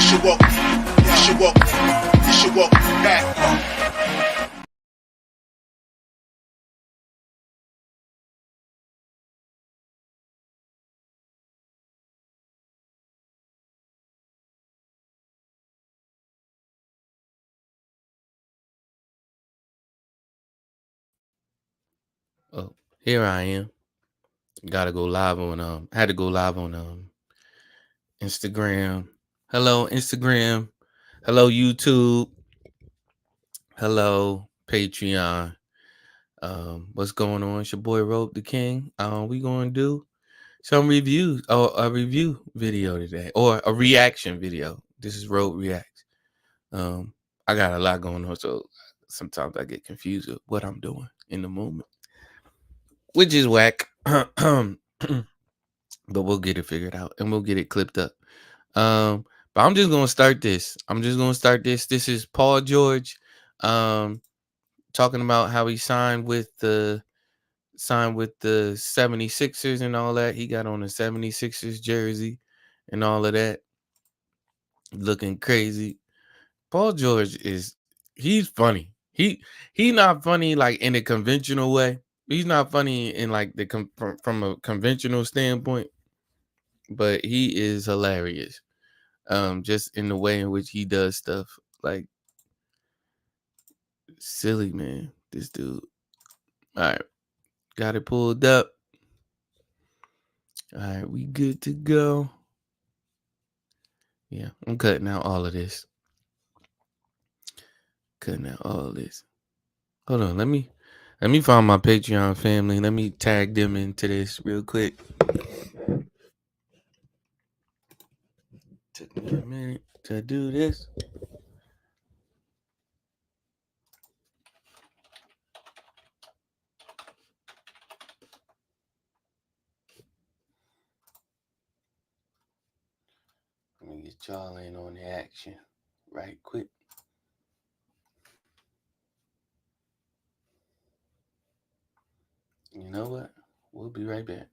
should walk, you should walk, you should walk back. Oh, here I am. Gotta go live on had to go live on Instagram. Hello, Instagram. Hello, YouTube. Hello, Patreon. What's going on? It's your boy Robe the King. We gonna do some reviews or a review video today. Or a reaction video. This is Robe Reacts. I got a lot going on, so sometimes I get confused with what I'm doing in the moment. Which is whack. But we'll get it figured out and we'll get it clipped up. But I'm just gonna start this. This is Paul George talking about how he signed with the 76ers and all that. He got on the 76ers jersey and all of that. Looking crazy. Paul George he's funny. He not funny like in a conventional way. He's not funny in like from a conventional standpoint, but he is hilarious. Just in the way in which he does stuff, like silly, man. This dude. All right, got it pulled up. All right, we good to go. Yeah, I'm cutting out all of this. Hold on, let me find my Patreon family. Let me tag them into this real quick. Took me a minute to do this. Let me get y'all in on the action right quick. You know what? We'll be right back.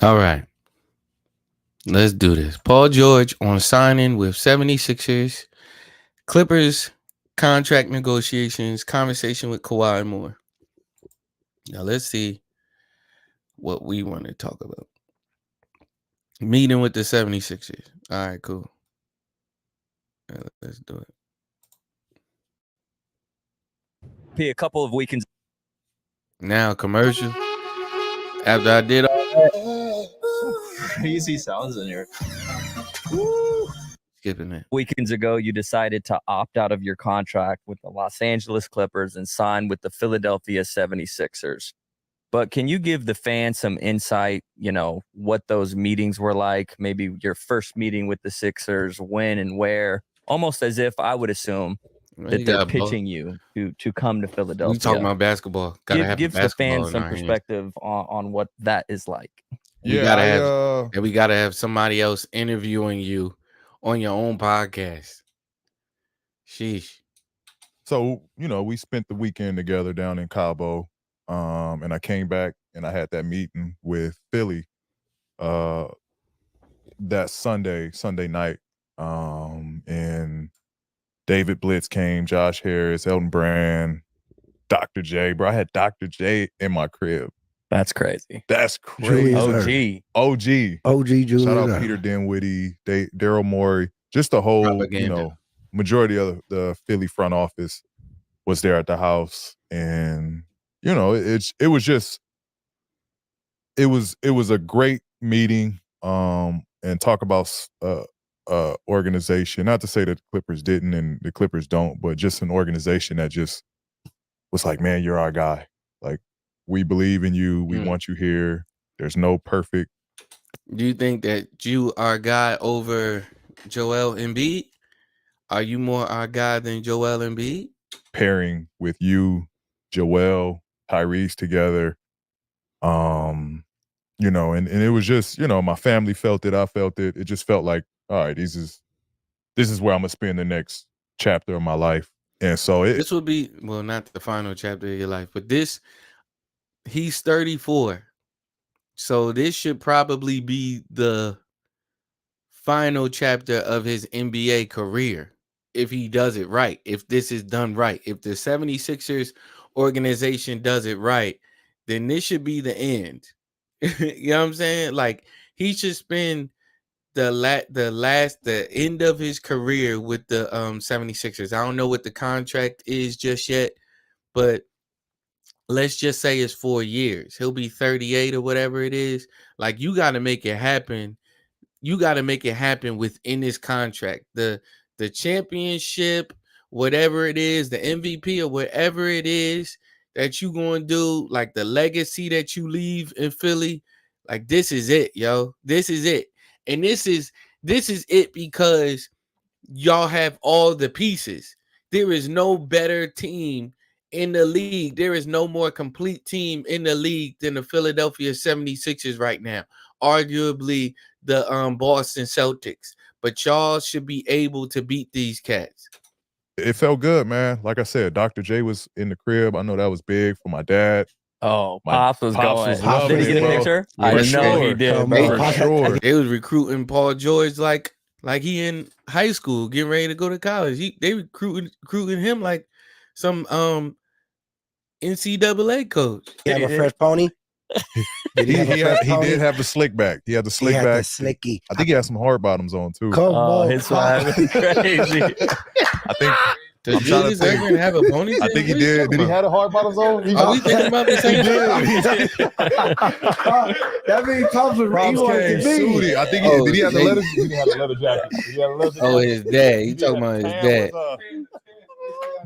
All right. Let's do this. Paul George on signing with 76ers, Clippers, contract negotiations, conversation with Kawhi and more. Now let's see what we want to talk about. Meeting with the 76ers. All right, cool. All right, let's do it. Be a couple of weekends. Now commercial. After I did all Crazy sounds in here. skipping it. Weekends ago, you decided to opt out of your contract with the Los Angeles Clippers and sign with the Philadelphia 76ers. But can you give the fans some insight, what those meetings were like? Maybe your first meeting with the Sixers, when and where? Almost as if I would assume that they're pitching you to come to Philadelphia. We talking about basketball. Gotta give the fans some perspective on what that is like. We gotta have somebody else interviewing you on your own podcast. Sheesh. So, we spent the weekend together down in Cabo. And I came back and I had that meeting with Philly that Sunday night. And David Blitz came, Josh Harris, Elton Brand, Dr. J. Bro, I had Dr. J in my crib. That's crazy. That's crazy. OG. Julius. Shout out Peter Dinwiddie, Daryl Morey. Just the whole, majority of the Philly front office was there at the house. And it was a great meeting, and talk about organization. Not to say that the Clippers didn't and the Clippers don't, but just an organization that just was like, man, you're our guy. Like, we believe in you. We want you here. There's no perfect. Do you think that you are our guy over Joel Embiid? Are you more our guy than Joel Embiid? Pairing with you, Joel, Tyrese together, and it was just, my family felt it, I felt it. It just felt like, all right, this is where I'm gonna spend the next chapter of my life. And so this would be, well, not the final chapter of your life, but he's 34. So this should probably be the final chapter of his NBA career. If he does it right, if this is done right, if the 76ers organization does it right, then this should be the end. You know what I'm saying? Like, he should spend the end of his career with the 76ers. I don't know what the contract is just yet, but let's just say it's 4 years. He'll be 38 or whatever it is. Like, you got to make it happen. You got to make it happen within this contract. The championship, whatever it is, the MVP or whatever it is that you going to do, like the legacy that you leave in Philly, like, this is it, yo. This is it. And this is it because y'all have all the pieces. There is no better team in the league. There is no more complete team in the league than the Philadelphia 76ers right now. Arguably the Boston Celtics. But y'all should be able to beat these cats. It felt good, man. Like I said, Dr. J was in the crib. I know that was big for my dad. Oh, Pops was going. Did he get a picture? I know he did, bro. For sure. They was recruiting Paul George like he in high school, getting ready to go to college. They recruiting him like some NCAA coach. He have a fresh pony? He did have the slick back. He had the slick back. The slicky. I think he had some hard bottoms on too. Come on, his swag was crazy. I think. Does Julius Erving have a pony? I think he did. Did he have the hard bottoms on? Are we thinking about the same thing? That means Pops was Sooty. I think did he have the leather? He didn't have the leather jacket. Did he have the leather jacket? Oh, his dad. You talking about his dad?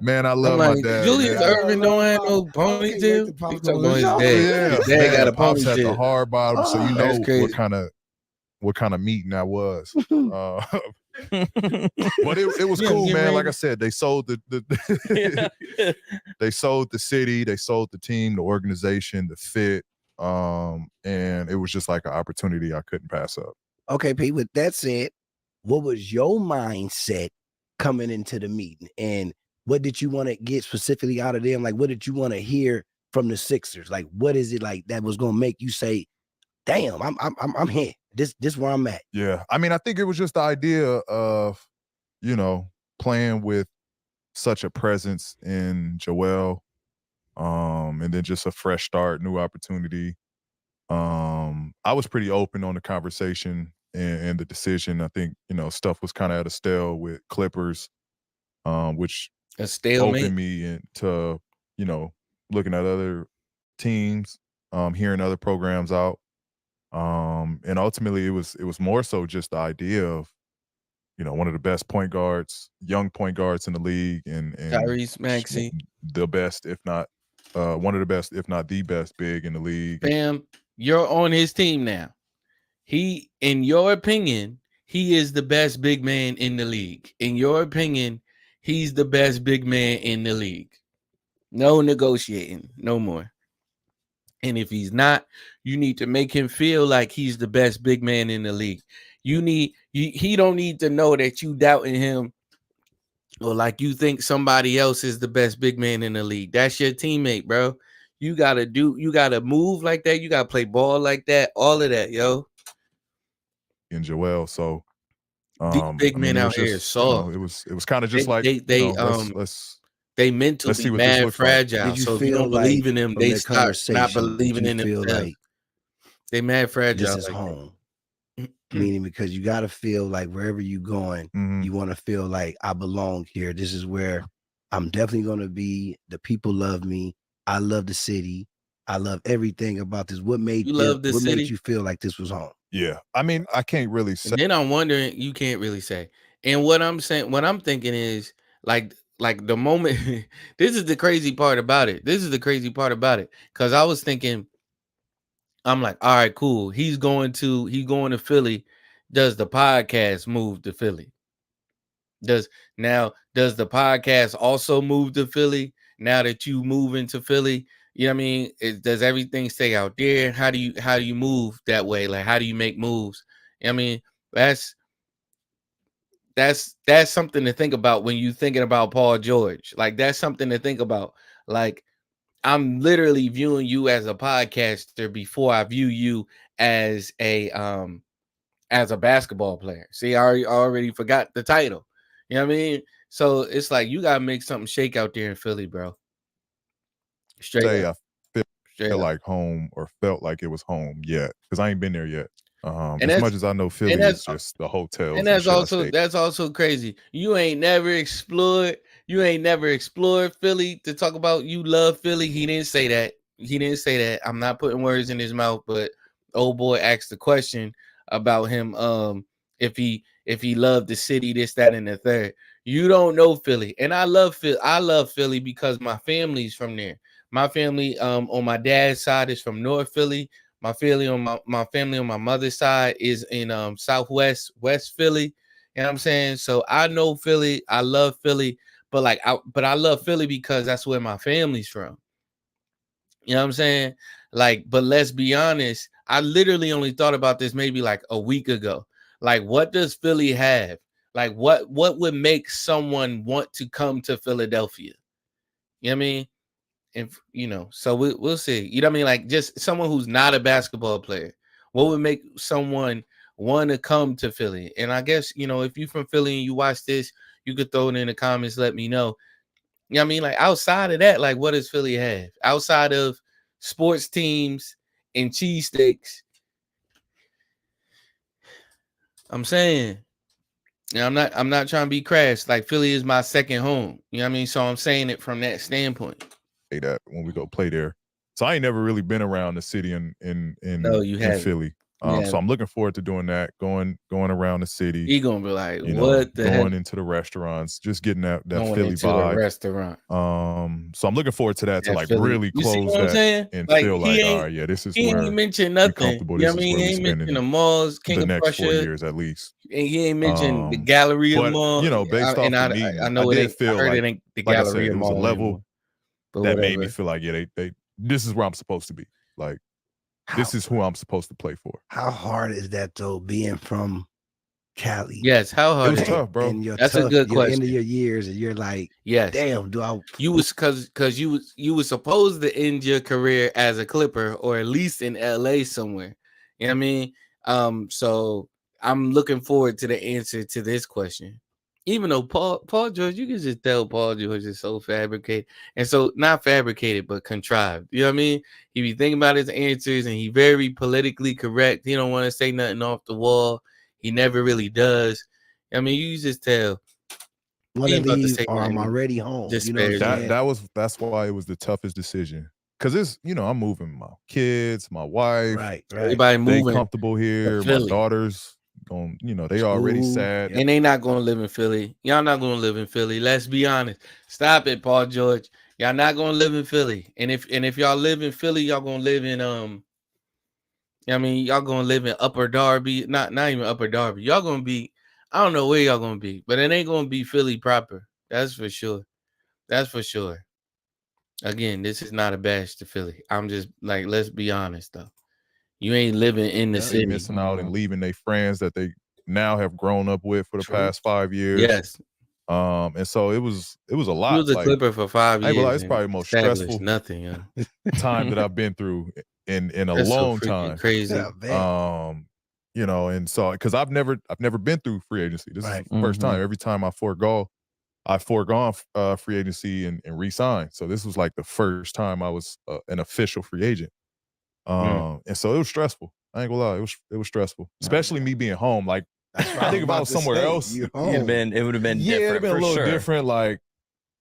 Man, I love my dad. Julius Erving don't have no ponytail. You talking about his dad? Yeah, his dad got a Pops had the ponytail. hard bottom, so you know what kind of meeting that was. But it was cool, man. Like I said, they sold they sold the city, they sold the team, the organization, the fit, and it was just like an opportunity I couldn't pass up. Okay, Pete, with that said, what was your mindset coming into the meeting, and what did you want to get specifically out of them? Like, what did you want to hear from the Sixers? Like, what is it like that was going to make you say, damn, I'm here. This where I'm at. Yeah. I mean, I think it was just the idea of, playing with such a presence in Joel, and then just a fresh start, new opportunity. I was pretty open on the conversation and the decision. I think, stuff was kind of at a stale with Clippers, which A stalemate. opened me into, looking at other teams, hearing other programs out. And ultimately it was more so just the idea of, one of the best point guards, young point guards in the league, and Tyrese Maxey, the best, if not one of the best, if not the best big in the league. Bam, you're on his team now. He, in your opinion, he is the best big man in the league. In your opinion, he's the best big man in the league. No negotiating, no more. And if he's not, you need to make him feel like he's the best big man in the league. He don't need to know that you doubting him or like you think somebody else is the best big man in the league. That's your teammate, bro. You gotta move like that. You gotta play ball like that. All of that, yo. And Joel, so These big men out here just, soft. it was kind of just they mentally let's see what this mad looks like. fragile. Did you So if you feel don't believe like in them, from they that start not conversation, believing did in you feel themselves. like They mad fragile. this is like home? Meaning because you got to feel like wherever you going, Mhm. you want to feel like I belong here. This is where I'm definitely going to be. The people love me. I love the city. I love everything about this. What made You love the what city? made you feel like this was home? Yeah. I mean, I can't really say. And then I'm wondering, you can't really say. And what I'm saying, what I'm thinking is like the moment. This is the crazy part about it. Because I was thinking, I'm like, all right, cool. He's going to Philly. Does the podcast move to Philly? Does the podcast also move to Philly now that you move into Philly? You know what I mean? Does everything stay out there? How do you move that way? Like, how do you make moves? I mean, that's something to think about when you thinking about Paul George. Like, that's something to think about. Like, I'm literally viewing you as a podcaster before I view you as a basketball player. See, I already forgot the title. You know what I mean? So it's like you gotta make something shake out there in Philly, bro. Straight Say up. I Straight feel up. like home or felt like it was home yet, because I ain't been there yet. And As much as I know Philly is just the hotels and and shit I stayed. that's also crazy. You ain't never explored Philly to talk about you love Philly. He didn't say that. I'm not putting words in his mouth, but old boy asked the question about him if he loved the city, this, that, and the third. You don't know Philly. And I love Philly because my family's from there. My family on my dad's side is from North Philly. My family on my mother's side is in Southwest West Philly. You know what I'm saying? So I know Philly. I love Philly, but I love Philly because that's where my family's from. You know what I'm saying? Like, but let's be honest. I literally only thought about this maybe like a week ago. Like, what does Philly have? Like, what would make someone want to come to Philadelphia? You know what I mean? And so we'll see. You know what I mean? Like, just someone who's not a basketball player. What would make someone want to come to Philly? And I guess, if you're from Philly and you watch this, you could throw it in the comments, let me know. You know what I mean? Like, outside of that, like, what does Philly have? Outside of sports teams and cheesesteaks. I'm saying, I'm not trying to be crass. Like, Philly is my second home. You know what I mean? So I'm saying it from that standpoint. That when we go play there. So I ain't never really been around the city in No, you haven't. Philly. Yeah. So I'm looking forward to doing that, going around the city. He gonna be like, what the going heck? into the restaurants, just getting that Going Philly into vibe. the restaurant. So I'm looking forward to that, to like Philly. really You see close what I'm that saying? and Like, feel like, all right, yeah, this is he where ain't mentioned we nothing. comfortable. You know This what I is mean? where He we ain't mentioned spending the malls, King the of next 4 Prussia. years at least. And he ain't mentioned the Galleria but, Mall. based off the meeting, I know I it did ain't. feel I heard like, it ain't the like I Galleria said, it was a Mall level anymore, but that whatever. made me feel like, yeah, they this is where I'm supposed to be. Like, this is who I'm supposed to play for. How hard is that though, being from Cali? Yes, how hard It was is tough, bro. And you're That's tough. a good You're question. end of your years, and you're like, yes, damn, do I? You was because you was supposed to end your career as a Clipper or at least in LA somewhere. You know what I mean? So I'm looking forward to the answer to this question. Even though Paul George, you can just tell Paul George is so fabricated. And so not fabricated, but contrived. You know what I mean? He be thinking about his answers and he very politically correct. He don't want to say nothing off the wall. He never really does. I mean, you just tell. Want He to ain't about to leave say or I'm nothing already home. You know what I'm disparaging. saying? That's why it was the toughest decision. Cause it's, you know, I'm moving my kids, my wife. Right. Everybody They moving comfortable here. My Philly. daughters going, you know, they already School. sad. And they not gonna live in Philly. Y'all not gonna live in Philly. Let's be honest. Stop it, Paul George. Y'all not gonna live in Philly. And if y'all live in Philly, y'all gonna live in I mean, y'all gonna live in Upper Darby, not even Upper Darby. Y'all gonna be, I don't know where y'all gonna be, but it ain't gonna be Philly proper. That's for sure. That's for sure. Again, this is not a bash to Philly. I'm just like, let's be honest though. You ain't living in the They city. missing out and leaving their friends that they now have grown up with for the past 5 years. Yes. And so it was a lot. He was a like, Clipper for 5 I ain't years. gonna lie, it's probably the most established stressful nothing, yeah. time that I've been through in a That's so long freaking time. crazy. Yeah, man. You know, and so because I've never been through free agency. This is the first time. Every time I foregone free agency and re-signed. So this was like the first time I was an official free agent. And so it was stressful. I ain't gonna lie, it was stressful, especially me being home. Like, That's I think if I was somewhere else, It would have been different. yeah, it'd have been a for little sure. different. Like,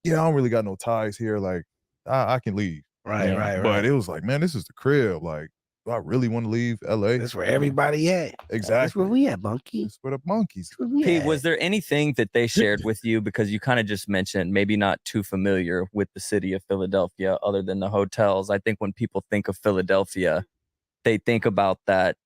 yeah, I don't really got no ties here. Like, I can leave. Right. But it was like, man, this is the crib. Like, do I really want to leave LA? That's where everybody at. Exactly. That's where we at, Bunky. That's where the monkeys. That's where we Pete, at. was there anything that they shared with you, because you kind of just mentioned maybe not too familiar with the city of Philadelphia other than the hotels? I think when people think of Philadelphia, they think about that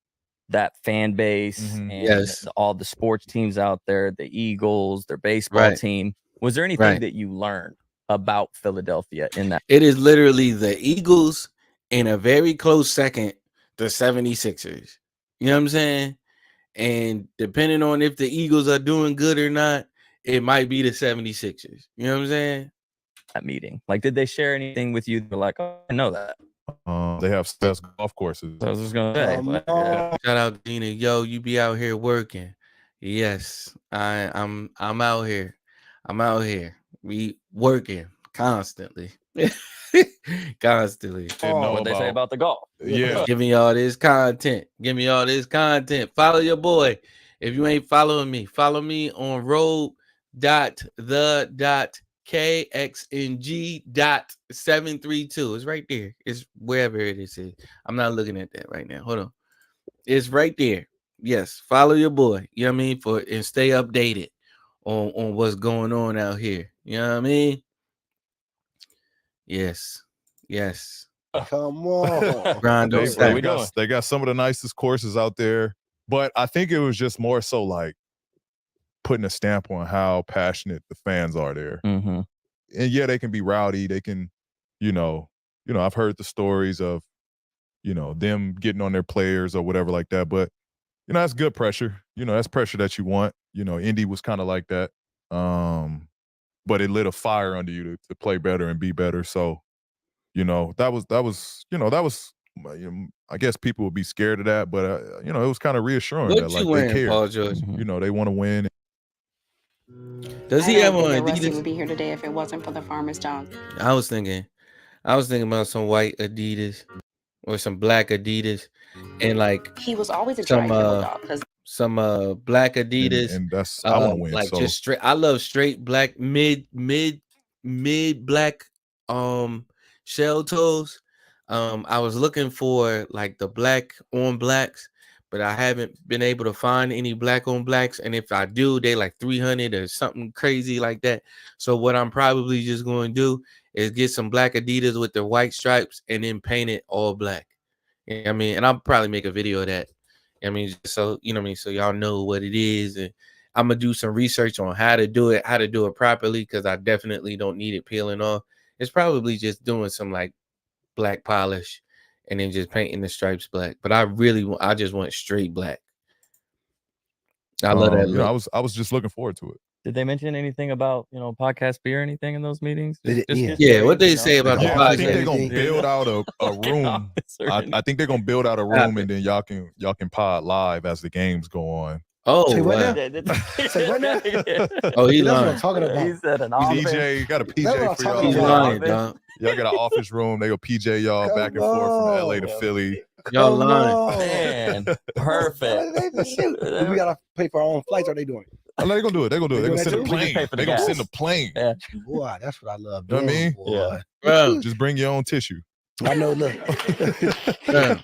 fan base and Yes. all the sports teams out there, the Eagles, their baseball team. Was there anything that you learned about Philadelphia in that? It is literally the Eagles and a very close second, the 76ers. You know what I'm saying? And depending on if the Eagles are doing good or not, it might be the 76ers. You know what I'm saying? That meeting. Like, did they share anything with you? They're like, oh, I know that. They have best golf courses. I was just gonna say, but, yeah. Shout out Gina. Yo, you be out here working. Yes, I'm out here. I'm out here. We working constantly. Constantly. Didn't know What they say about the golf. Yeah. Give me all this content. Give me all this content. Follow your boy. If you ain't following me, follow me on robe.the.kxng.732. It's right there. It's wherever it is. I'm not looking at that right now. Hold on. It's right there. Yes. Follow your boy. You know what I mean? And stay updated on what's going on out here. You know what I mean? Yes. Yes. Come on. Grind on Saturday. They got some of the nicest courses out there, but I think it was just more so like putting a stamp on how passionate the fans are there. Mm-hmm. And yeah, they can be rowdy. They can, you know, I've heard the stories of, them getting on their players or whatever like that. But, that's good pressure. That's pressure that you want. Indy was kind of like that. But it lit a fire under you to play better and be better. So, that was, I guess people would be scared of that, but it was kind of reassuring What that you like wearing, they care. Paul George? They want to win. Does he have on Rusty Adidas? would be here today if it wasn't for the farmer's dog. I was thinking about some white Adidas or some black Adidas, and like He was always a dry dog because some black Adidas, and that's I want to win. like So just straight. I love straight black mid black shell toes. I was looking for like the black on blacks, but I haven't been able to find any black on blacks. And if I do, they like 300 or something crazy like that. So what I'm probably just going to do is get some black Adidas with the white stripes and then paint it all black. You know what I mean? And I'll probably make a video of that. I mean, so you know what I mean, so y'all know what it is, and I'm gonna do some research on how to do it properly, because I definitely don't need it peeling off. It's probably just doing some like black polish and then just painting the stripes black. But I just want straight black. I love that look. I was just looking forward to it. Did they mention anything about podcast beer or anything in those meetings? Yeah, what they say about the Yeah, I think podcast? they're gonna build out a room. I think they're gonna build out a room, and then y'all can pod live as the games go on. Oh, Say what wow. now? Say what now? Oh, he That's what I'm lying. talking about. He said an PJ got a That's what PJ I'm for talking y'all. He's about. lying, dog. Y'all got an office room. They go PJ y'all Come back and forth from LA to on. Philly. Y'all Come lying. on. Man, perfect. Shoot. We gotta pay for our own flights. Or they doing it? I know they're gonna do it. They're gonna do it. They They're gonna doing send a that too? We just plane. pay for the They're gonna send gas. a plane. Yeah. Boy, that's what I love You know what I doing. mean? Boy. Bro, Just bring your own tissue. I know. Look. bro.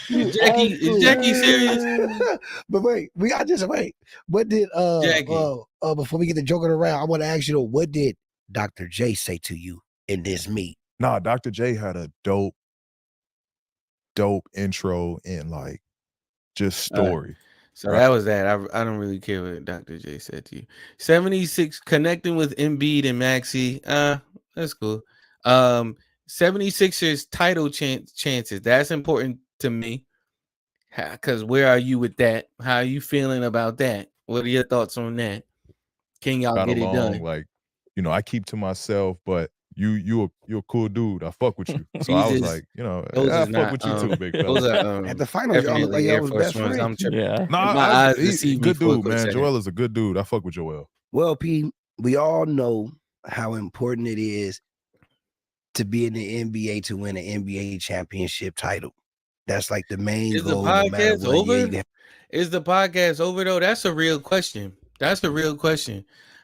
Is Jackie serious? But wait, I just wait. What did Jackie. Before we get to joking around, I want to ask you though, what did Dr. J say to you in this meet? Nah, Dr. J had a dope intro and like just story. So that was that. I don't really care what Dr. J said to you. 76 connecting with Embiid and Maxey. That's cool. 76ers title chances. That's important to me. Because where are you with that? How are you feeling about that? What are your thoughts on that? Can y'all get it done? Like, I keep to myself, but you're a cool dude. I fuck with you. So I was like, I fuck with you too, big fella. Those are, At the finals, y'all look like y'all was best friends. I'm tripping. Yeah. Nah, he's he's a good dude, man. Joel is a good dude. I fuck with Joel. Well, P, we all know how important it is to be in the NBA to win an NBA championship title. That's like the main Is goal. the podcast no over? Is the podcast over though? That's a real question.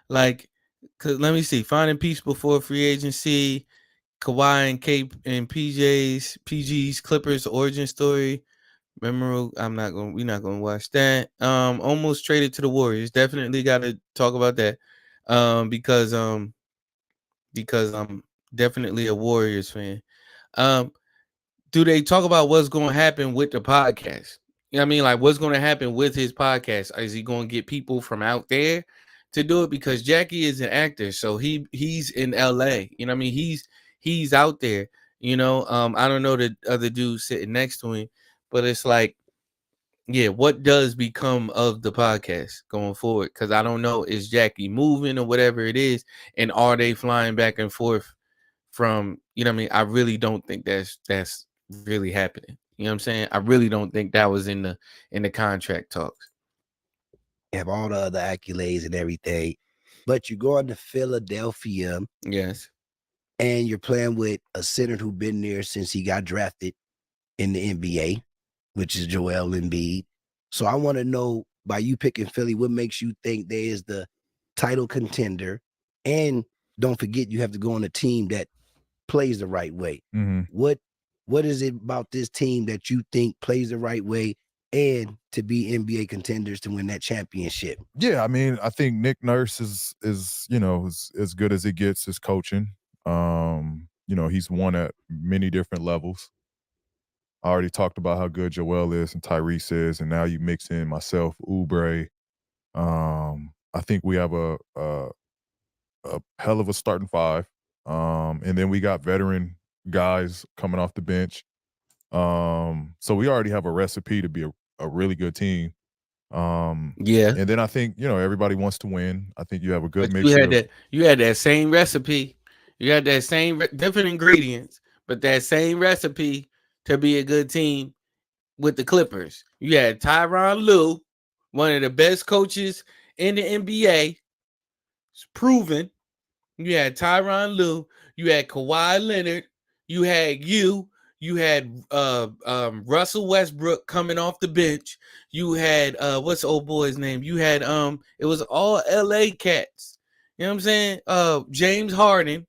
Like, cause let me see. Finding peace before free agency. Kawhi and Cape and PG's Clippers origin story. Memorable. We're not gonna watch that. Almost traded to the Warriors. Definitely gotta talk about that. Because I'm definitely a Warriors fan. Do they talk about what's gonna happen with the podcast? You know what I mean? Like what's gonna happen with his podcast? Is he gonna get people from out there to do it? Because Jackie is an actor, so he's in LA. You know what I mean? He's out there, I don't know the other dude sitting next to him, but it's like, yeah, what does become of the podcast going forward? Because I don't know, is Jackie moving or whatever it is, and are they flying back and forth from, you know what I mean? I really don't think that's really happening. You know what I'm saying? I really don't think that was in the contract talks. You have all the other accolades and everything, but you go into Philadelphia. Yes. And you're playing with a center who's been there since he got drafted in the NBA, which is Joel Embiid. So I want to know, by you picking Philly, what makes you think there is the title contender? And don't forget, you have to go on a team that plays the right way. Mm-hmm. What is it about this team that you think plays the right way and to be NBA contenders to win that championship? Yeah, I mean, I think Nick Nurse is as good as it gets as coaching. He's won at many different levels. I already talked about how good Joel is and Tyrese is, and now you mix in myself, Oubre. I think we have a hell of a starting five. And then we got veteran guys coming off the bench. So we already have a recipe to be a really good team. Yeah. And then I think, everybody wants to win. I think you have a good mixture. You had that same recipe. You had that same different ingredients, but that same recipe to be a good team with the Clippers. You had Tyronn Lue, one of the best coaches in the NBA. It's proven. You had Tyronn Lue. You had Kawhi Leonard. You had Russell Westbrook coming off the bench. You had what's the old boy's name? You had it was all LA cats. You know what I'm saying? James Harden.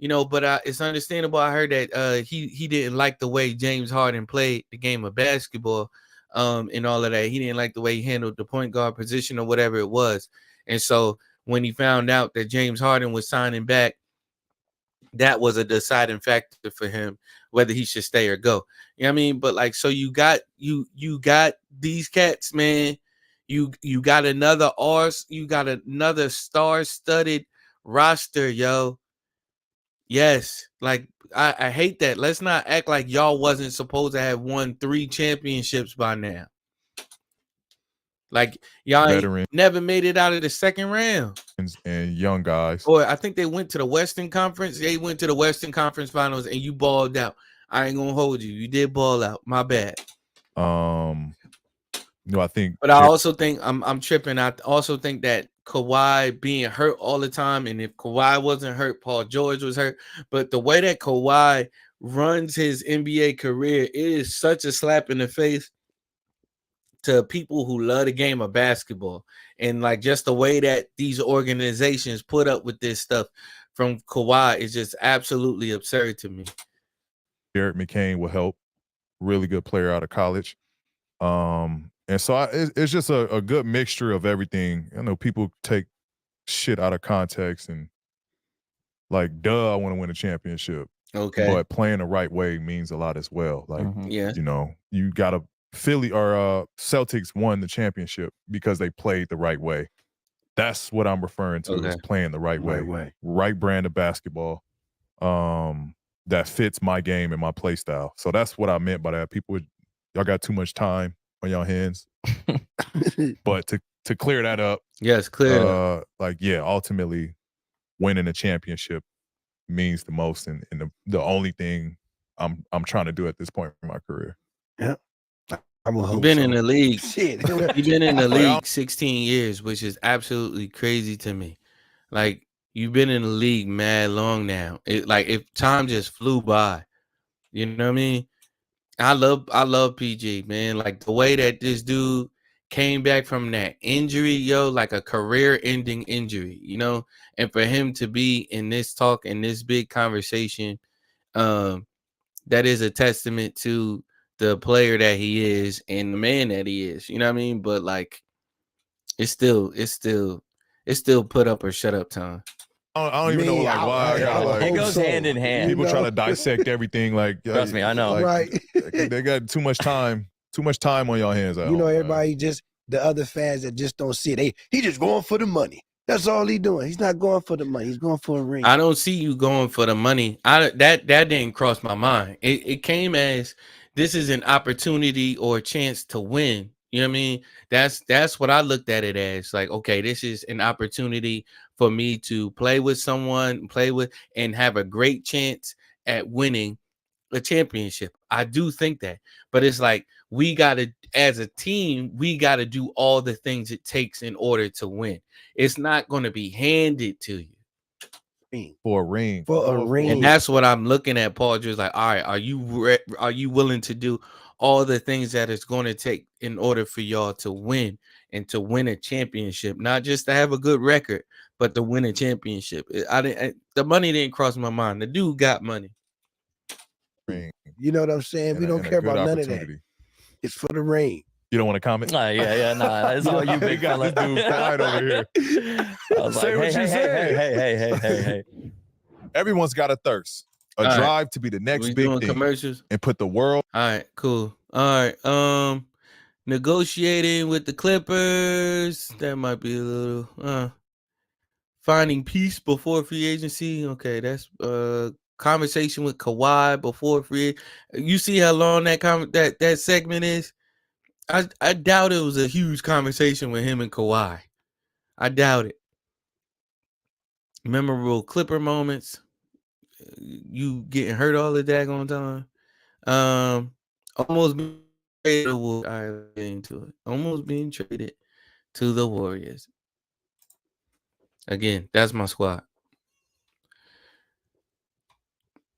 But it's understandable. I heard that he didn't like the way James Harden played the game of basketball, and all of that. He didn't like the way he handled the point guard position or whatever it was. And so when he found out that James Harden was signing back, that was a deciding factor for him whether he should stay or go. You know what I mean? But like, so you got these cats, man. You got another star-studded roster, yo. Yes, like I hate that. Let's not act like y'all wasn't supposed to have won 3 championships by now. Like y'all ain't Veterans never made it out of the second round. and young guys. Or I think they went to the Western Conference. They went to the Western Conference Finals, and you balled out. I ain't gonna hold you. You did ball out. My bad. I think, but I also think I'm tripping. I also think that Kawhi being hurt all the time, and if Kawhi wasn't hurt, Paul George was hurt. But the way that Kawhi runs his NBA career, it is such a slap in the face to people who love the game of basketball. And like just the way that these organizations put up with this stuff from Kawhi is just absolutely absurd to me. Derek McCain will help. Really good player out of college. And so it's just a good mixture of everything. I know people take shit out of context and like, duh, I want to win a championship. Okay. But playing the right way means a lot as well. Like, yeah, you know, you got to Philly or Celtics won the championship because they played the right way. That's what I'm referring to is playing the right way. Right brand of basketball that fits my game and my play style. So that's what I meant by that. Y'all got too much time on your hands. But to clear that up. Yes, clear it up. Like, yeah, ultimately winning a championship means the most and the only thing I'm trying to do at this point in my career. Yeah. You've been in the league. You've been in the league 16 years, which is absolutely crazy to me. Like, you've been in the league mad long now. If time just flew by. You know what I mean? I love PG, man. Like the way that this dude came back from that injury, like a career-ending injury, you know, and for him to be in this talk in this big conversation, that is a testament to the player that he is and the man that he is. You know what I mean? But like, it's still put up or shut up time. I don't even know like why I gotta like. It goes hand in hand. People try to dissect everything. Like, trust me, I know. Like, right? They got too much time on your hands. You know, everybody just the other fans that just don't see it. He just going for the money. That's all he doing. He's not going for the money. He's going for a ring. I don't see you going for the money. That didn't cross my mind. It came as this is an opportunity or a chance to win. You know what I mean? That's what I looked at it as. Like, okay, this is an opportunity for me to play with someone, and have a great chance at winning a championship. I do think that. But it's like we gotta, as a team, we gotta do all the things it takes in order to win. It's not gonna be handed to you. For a ring. And that's what I'm looking at, Paul. Just like, all right, are you willing to do all the things that it's going to take in order for y'all to win and to win a championship? Not just to have a good record, but to win a championship. The money didn't cross my mind. The dude got money. Ring. You know what I'm saying? We don't care about none of that. It's for the ring. You don't want to comment? Nah, it's all you big fella. This dude quiet over here. I was Say like, what you said. Hey. Everyone's got a thirst, a All drive right. to be the next We big doing thing, commercials. and put the world. All right, cool. All right, negotiating with the Clippers. That might be a little. Finding peace before free agency. Okay, that's conversation with Kawhi before free. You see how long that segment is? I doubt it was a huge conversation with him and Kawhi. I doubt it. Memorable Clipper moments. You getting hurt all the daggone time. Almost being traded. All right, getting to it. Almost being traded to the Warriors. Again, that's my squad.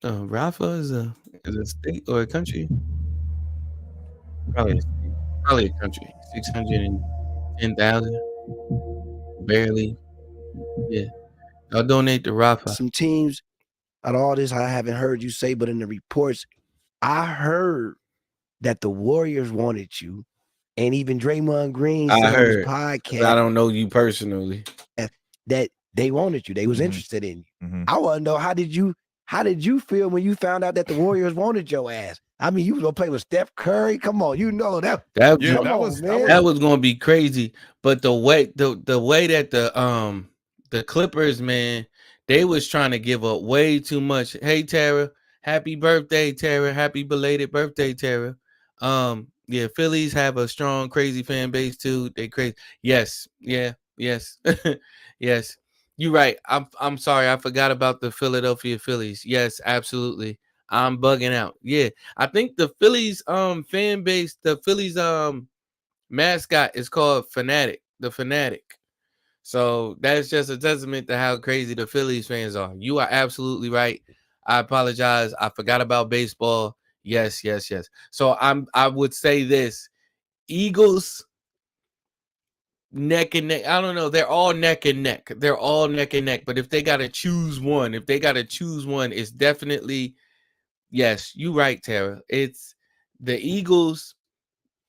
Rafa is a state or a country? Probably a country. 610,000. Barely. Yeah. I'll donate to Rafa. Some teams, out of all this, I haven't heard you say, but in the reports, I heard that the Warriors wanted you, and even Draymond Green said on his podcast. I don't know you personally. That they wanted you. They was interested in you. I want to know how did you feel when you found out that the Warriors wanted your ass? I mean, you was gonna play with Steph Curry. Come on, you know that was gonna be crazy. But the way that the Clippers, man, they was trying to give up way too much. Hey Tara, happy birthday, Tara. Happy belated birthday, Tara. Yeah, Phillies have a strong, crazy fan base too. They crazy. Yes. Yeah. Yes. Yes. You're right. I'm sorry. I forgot about the Philadelphia Phillies. Yes, absolutely. I'm bugging out. Yeah. I think the Phillies fan base, the Phillies mascot is called Fanatic, the Fanatic. So that's just a testament to how crazy the Phillies fans are. You are absolutely right. I apologize. I forgot about baseball. Yes, yes, yes. So I would say this. Eagles neck and neck. I don't know. They're all neck and neck. They're all neck and neck. But if they gotta choose one, it's definitely yes, you right, Tara. It's the Eagles,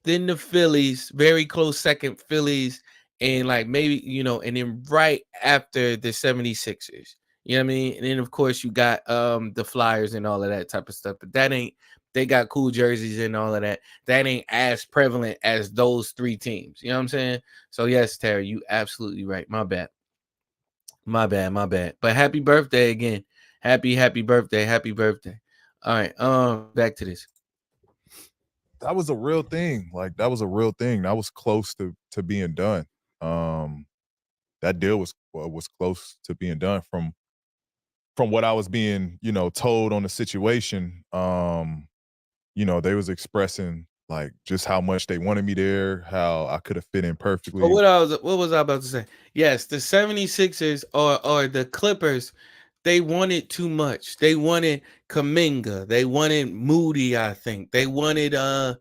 then the Phillies, very close second Phillies, and like maybe, and then right after the 76ers. You know what I mean? And then of course you got the Flyers and all of that type of stuff. But they got cool jerseys and all of that. That ain't as prevalent as those three teams. You know what I'm saying? So yes, Terry, you absolutely right. My bad. My bad, my bad. But happy birthday again. Happy birthday. Happy birthday. All right. Back to this. That was a real thing. Like that was a real thing. That was close to being done. That deal was close to being done from what I was being, told on the situation. They was expressing like just how much they wanted me there, how I could have fit in perfectly. But what was I about to say? Yes, the 76ers or the Clippers, they wanted too much. They wanted Kuminga. They wanted Moody, I think. They wanted the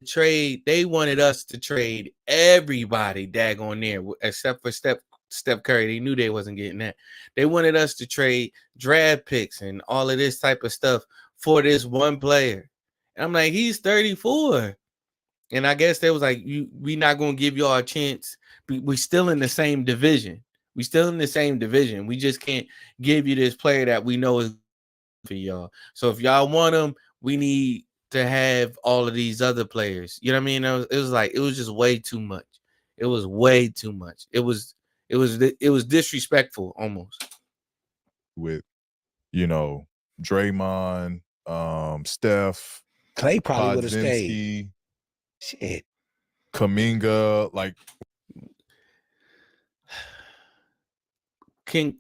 trade. They wanted us to trade everybody daggone there except for Steph Curry. They knew they wasn't getting that. They wanted us to trade draft picks and all of this type of stuff for this one player. And I'm like, he's 34. And I guess they was like, we not gonna give y'all a chance. We still in the same division. We just can't give you this player that we know is for y'all. So if y'all want him, we need to have all of these other players. You know what I mean? It was just way too much. It was way too much. It was disrespectful almost. With Draymond, Steph, Clay probably would have stayed. Podziemski, Shit. Kuminga, like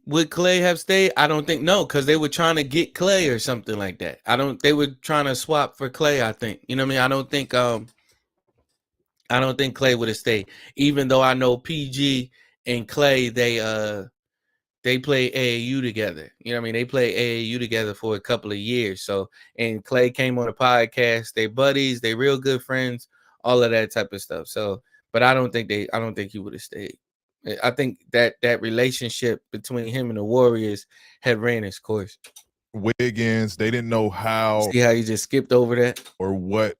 would Clay have stayed? I don't think no, because they were trying to get Clay or something like that. They were trying to swap for Clay, I think. You know what I mean? I don't think Clay would have stayed. Even though I know PG and Clay, they play AAU together. You know what I mean? They play AAU together for a couple of years. So, and Clay came on the podcast. They buddies, they real good friends, all of that type of stuff. So, but I don't think he would have stayed. I think that relationship between him and the Warriors had ran its course. Wiggins, they didn't know how. See how you just skipped over that? Or what,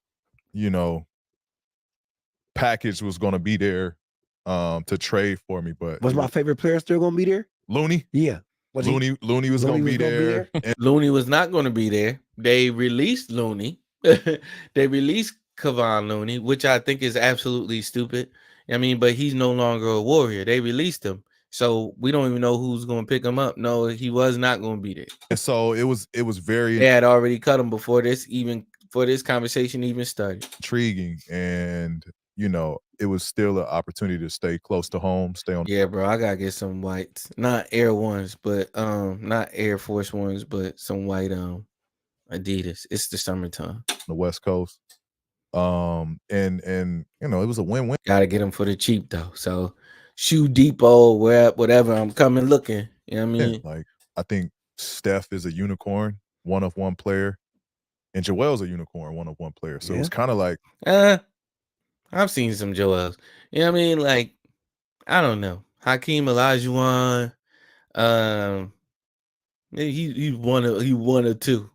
package was going to be there to trade for me. But was my favorite player still going to be there? Looney? Yeah. Looney was going to be there. Looney was not going to be there. They released Looney. They released Kawhi Looney, which I think is absolutely stupid. I mean, but he's no longer a Warrior. They released him. So we don't even know who's going to pick him up. No, he was not going to be there. And so it was very. They had already cut him before this conversation even started. Intriguing, and it was still an opportunity to stay close to home, stay on. Yeah, bro, I gotta get some whites, not Air Ones, but not Air Force Ones, but some white Adidas. It's the summertime. The West Coast. And it was a win-win. Gotta get them for the cheap though. So Shoe Depot, whatever. I'm coming looking. You know what I mean? Yeah, like I think Steph is a unicorn, one of one player, and Joel's a unicorn, one of one player. So it's kind of like I've seen some Joels. You know what I mean? Like, I don't know. Hakeem Olajuwon. He one or two.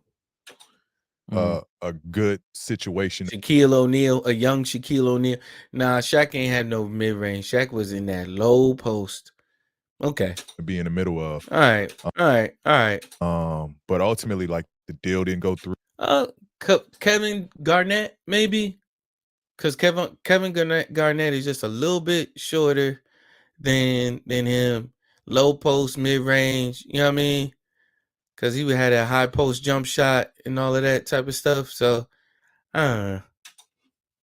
A good situation. Shaquille O'Neal, a young Shaquille O'Neal. Nah, Shaq ain't had no mid range. Shaq was in that low post. Okay. To be in the middle of. All right. But ultimately, like the deal didn't go through. Kevin Garnett, maybe. Because Kevin Garnett is just a little bit shorter than him. Low post, mid range. You know what I mean? Because he had a high post jump shot and all of that type of stuff. So, I don't know.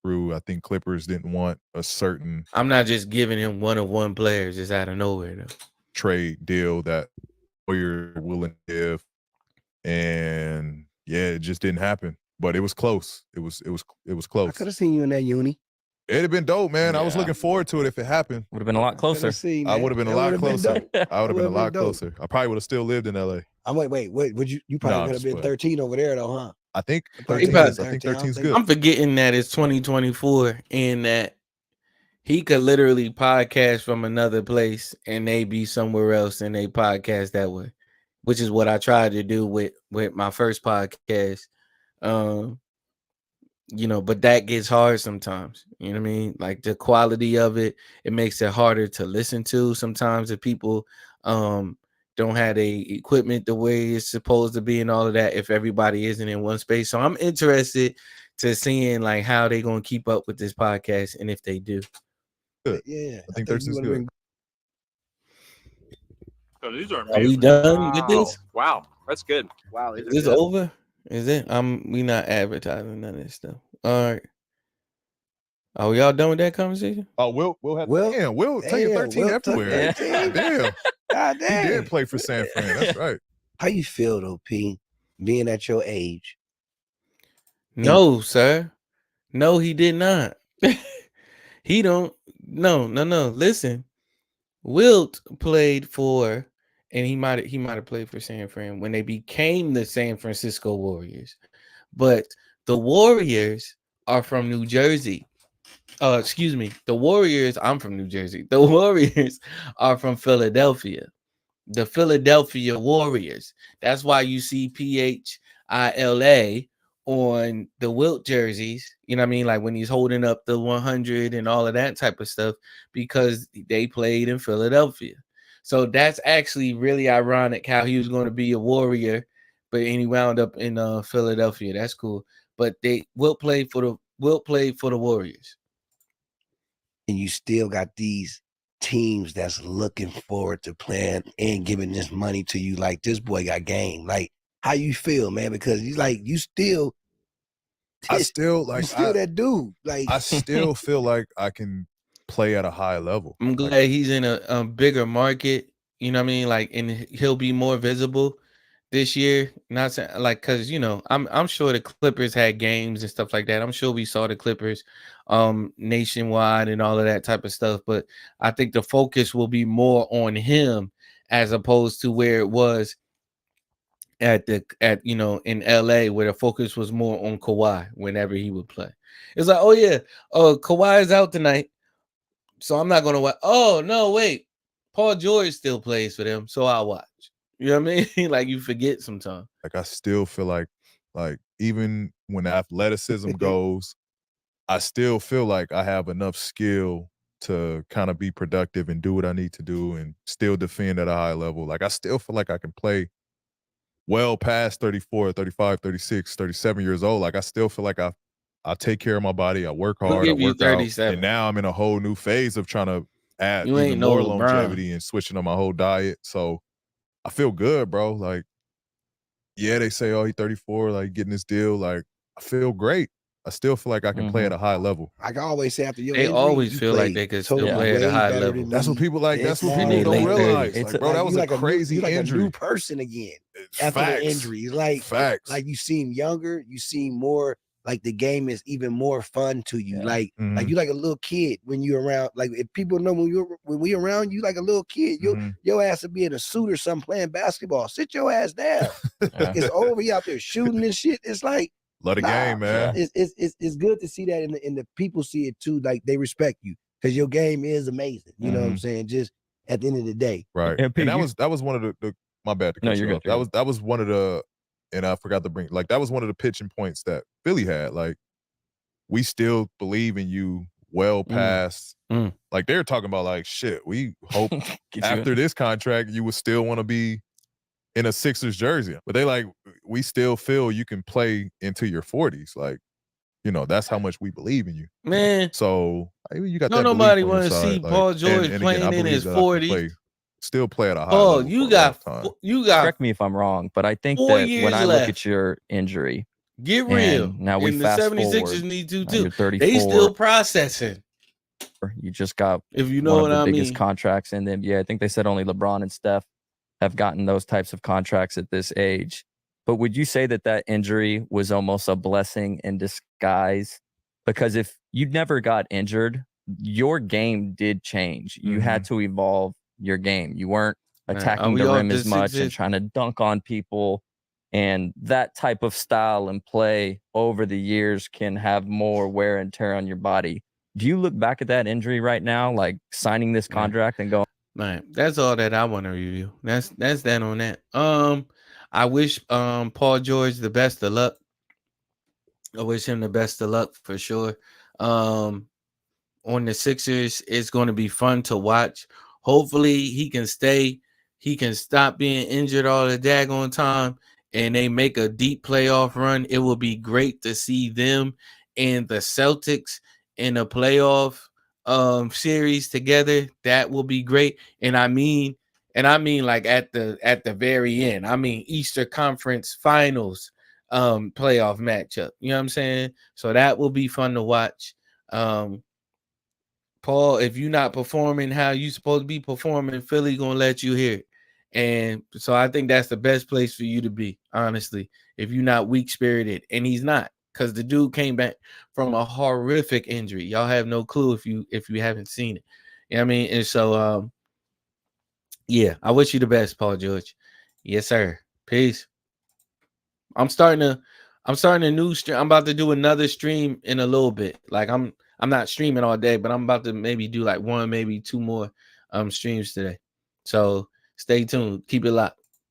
through. I think Clippers didn't want a certain I'm not just giving him one-of-one players just out of nowhere though. trade deal that Warriors were willing to give, and yeah, it just didn't happen. But it was close. It was I close. could have seen you in that uni. It'd have been dope, man. I was Yeah. looking forward to it if it happened. Would have been a lot closer. I would have been a lot closer. I would have been a lot closer. I probably would have still lived in LA. Wait. Would you No, probably I'm could have just been playing. 13 over there though, huh? I think He 13 probably- is, I think 13 is good. I'm forgetting that it's 2024 and that he could literally podcast from another place and they be somewhere else and they podcast that way, which is what I tried to do with my first podcast. You know, but that gets hard sometimes. You know what I mean? Like the quality of it makes it harder to listen to sometimes if people don't have the equipment the way it's supposed to be and all of that if everybody isn't in one space. So I'm interested to seeing like how they gonna keep up with this podcast and if they do. Good. Yeah, I think you 13 is would've good. been- Oh, these are Are we amazing. done with this? Wow, that's good. Wow, these Is are this good. over? Is it? We not advertising none of this stuff. All right. Are we all done with that conversation? Oh, Will take a 13 Will took everywhere. 13. Damn. God He damn. did play for San Fran. That's right. How you feel though, P, being at your age? No, sir. No, he did not. He don't. No. Listen, Wilt played for, and he might have played for San Fran when they became the San Francisco Warriors. But the Warriors are from New Jersey. Excuse me. The Warriors. I'm from New Jersey. The Warriors are from Philadelphia. The Philadelphia Warriors. That's why you see PHILA on the Wilt jerseys, you know what I mean? Like when he's holding up the 100 and all of that type of stuff, because they played in Philadelphia. So that's actually really ironic how he was going to be a Warrior, but he wound up in Philadelphia. That's cool. But Wilt played for the Warriors. And you still got these teams that's looking forward to playing and giving this money to you. Like this boy got game. Like how you feel, man? Because he's like you still that dude. Like I still feel like I can play at a high level. I'm glad he's in a bigger market. You know what I mean? Like, and he'll be more visible this year. Not saying like because you know I'm sure the Clippers had games and stuff like that. I'm sure we saw the Clippers nationwide and all of that type of stuff. But I think the focus will be more on him as opposed to where it was at you know in LA where the focus was more on Kawhi whenever he would play. It's like, oh yeah, Kawhi is out tonight, so I'm not gonna watch. Oh no, wait, Paul George still plays for them, so I'll watch. You know what I mean? Like you forget sometimes. Like I still feel like even when athleticism goes, I still feel like I have enough skill to kind of be productive and do what I need to do and still defend at a high level. Like I still feel like I can play well past 34, 35, 36, 37 years old. Like I still feel like I take care of my body. I work hard. I work out. And now I'm in a whole new phase of trying to add even more longevity and switching on my whole diet. So I feel good, bro. Like, yeah, they say, oh, he's 34, like getting this deal. Like, I feel great. I still feel like I can play at a high level. I can always say after your they injury, always you feel like they could still play at a high level. That's what people like. That's what people Yeah, don't they- realize. it's Like, bro, that was a crazy you're like injury. a new person again after Facts. the injury. Like Facts. Like you seem younger. You seem more like the game is even more fun to you. Yeah. Like you like a little kid when you're around. Like if people know when we around you, like a little kid, your ass would be in a suit or something playing basketball. Sit your ass down. It's over. You out there shooting and shit. It's like. Love the game, man. It's good to see that in the people see it too. Like they respect you because your game is amazing. You know what I'm saying? Just at the end of the day, right? And that was one of the my bad. To cut you off. That was one of the, and I forgot to bring that was one of the pitching points that Philly had. Like we still believe in you well past. Like they're talking about like shit. We hope after this contract you would still want to be in a Sixers jersey, but they like, we still feel you can play into your 40s. Like, you know, that's how much we believe in you, man. So you got no that. Nobody want to see like, Paul George and playing again, in his 40s. Still play at a high level. level. You got. Correct me if I'm wrong, but I think that when I look at your injury, Get real. And now we And the fast 76ers forward. need to Now too. you're 34. They still processing. You just got If you know one what of the I biggest mean. contracts in the NBA. I think they said only LeBron and Steph have gotten those types of contracts at this age. But would you say that that injury was almost a blessing in disguise? Because if you never got injured, your game did change. You had to evolve your game. You weren't attacking the rim as much and trying to dunk on people. And that type of style and play over the years can have more wear and tear on your body. Do you look back at that injury right now, like signing this contract and going, Man, that's all that I want to review. That's that on that. I wish Paul George the best of luck. I wish him the best of luck for sure. On the Sixers, it's going to be fun to watch. Hopefully he can stay. He can stop being injured all the daggone time and they make a deep playoff run. It will be great to see them and the Celtics in a playoff series together. That will be great. And I mean like at the very end. I mean Easter Conference Finals playoff matchup. You know what I'm saying? So that will be fun to watch. Paul, if you're not performing how you supposed to be performing, Philly gonna let you hear it. And so I think that's the best place for you to be, honestly, if you're not weak spirited. And he's not, because the dude came back from a horrific injury. Y'all have no clue if you haven't seen it. You know what I mean? And so yeah, I wish you the best, Paul George. Yes, sir. Peace. I'm starting a new stream. I'm about to do another stream in a little bit. Like I'm not streaming all day, but I'm about to maybe do like one, maybe two more streams today. So stay tuned. Keep it locked.